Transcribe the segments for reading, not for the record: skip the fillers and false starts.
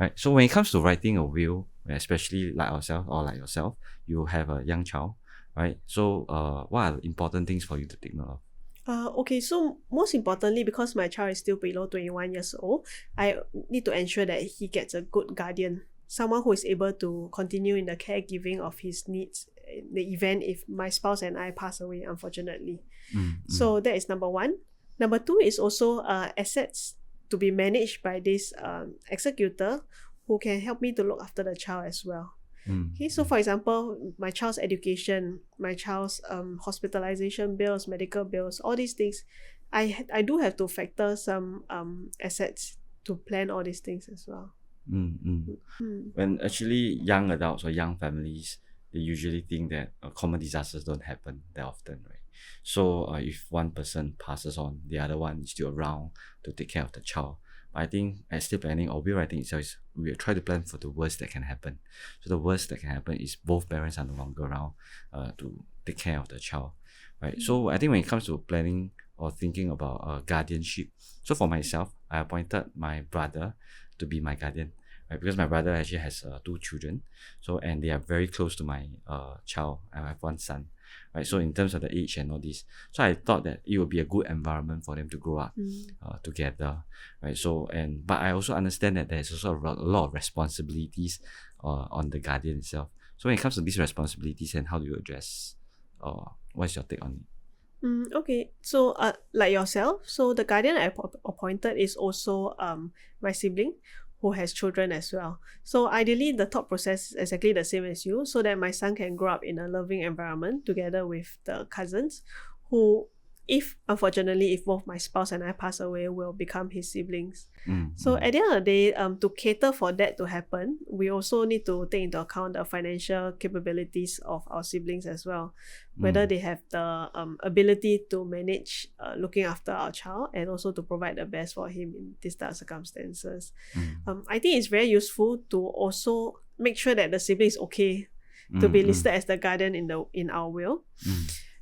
right? So when it comes to writing a will, especially like ourselves or like yourself, you have a young child, right? So what are the important things for you to take note of? Okay, so most importantly, because my child is still below 21 years old, I need to ensure that he gets a good guardian, someone who is able to continue in the caregiving of his needs in the event if my spouse and I pass away, unfortunately. So that is number one. Number two is also assets to be managed by this executor who can help me to look after the child as well. Okay, so for example, my child's education, my child's hospitalization bills, medical bills, all these things, I do have to factor some assets to plan all these things as well. When actually young adults or young families, they usually think that common disasters don't happen that often, right? So if one person passes on, the other one is still around to take care of the child. I think estate planning or will writing itself is we try to plan for the worst that can happen. So the worst that can happen is both parents are no longer around to take care of the child, right? So I think when it comes to planning or thinking about guardianship, so for myself, I appointed my brother to be my guardian, right? Because my brother actually has two children, so and they are very close to my child. I have one son, right? So in terms of the age and all this, so I thought that it would be a good environment for them to grow up together, right? So but I also understand that there's also a lot of responsibilities on the guardian itself. So when it comes to these responsibilities, and how do you address? What's your take on it? Okay, so like yourself, so the guardian I appointed is also my sibling who has children as well. So ideally, the thought process is exactly the same as you, so that my son can grow up in a loving environment together with the cousins who, if unfortunately, if both my spouse and I pass away, will become his siblings. So at the end of the day, to cater for that to happen, we also need to take into account the financial capabilities of our siblings as well, whether they have the ability to manage looking after our child and also to provide the best for him in these type of circumstances. I think it's very useful to also make sure that the sibling is okay to be listed as the guardian in our will.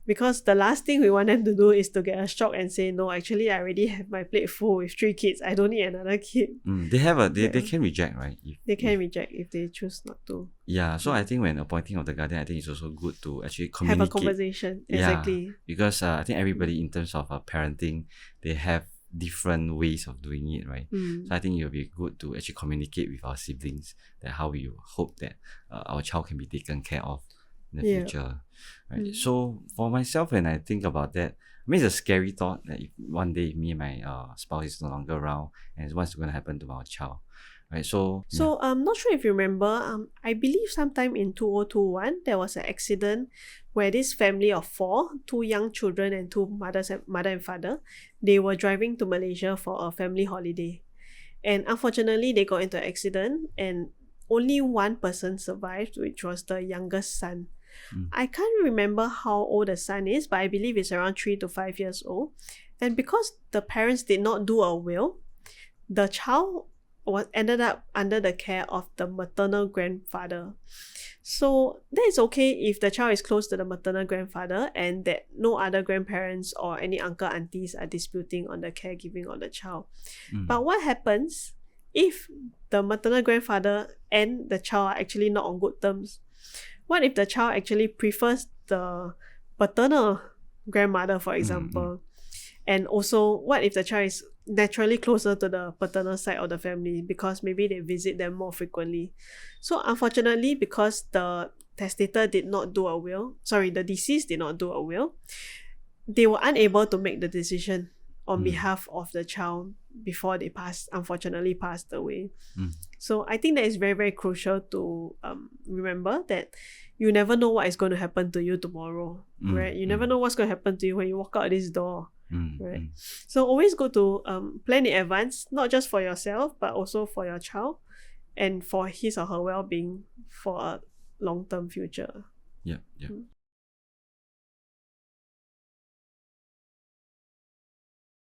Because the last thing we want them to do is to get a shock and say, no, actually I already have my plate full with 3 kids. I don't need another kid. They can reject, right? They can reject if they choose not to. Yeah, so I think when appointing of the guardian, I think it's also good to actually Have a communicate. conversation. Exactly. Yeah, because I think everybody in terms of parenting, they have different ways of doing it, right? So I think it will be good to actually communicate with our siblings that how we hope that our child can be taken care of in the future, right? So for myself, when I think about that, I mean, it's a scary thought that if one day me and my spouse is no longer around, and what's going to happen to our child, right? So I'm not sure if you remember, I believe sometime in 2021 there was an accident where this family of 4, 2 young children and 2 mother and father, they were driving to Malaysia for a family holiday, and unfortunately they got into an accident and only one person survived, which was the youngest son. I can't remember how old the son is, but I believe it's around 3 to 5 years old. And because the parents did not do a will, the child ended up under the care of the maternal grandfather. So that is okay if the child is close to the maternal grandfather and that no other grandparents or any uncle aunties are disputing on the caregiving of the child. But what happens if the maternal grandfather and the child are actually not on good terms? What if the child actually prefers the paternal grandmother, for example? And also, what if the child is naturally closer to the paternal side of the family because maybe they visit them more frequently? So unfortunately, because the testator did not do a will, the deceased did not do a will, they were unable to make the decision on behalf of the child before they unfortunately passed away. So I think that is very, very crucial to remember that you never know what is going to happen to you tomorrow, right? You never know what's going to happen to you when you walk out this door, right? So always go to plan in advance, not just for yourself, but also for your child and for his or her well-being for a long-term future. Yeah.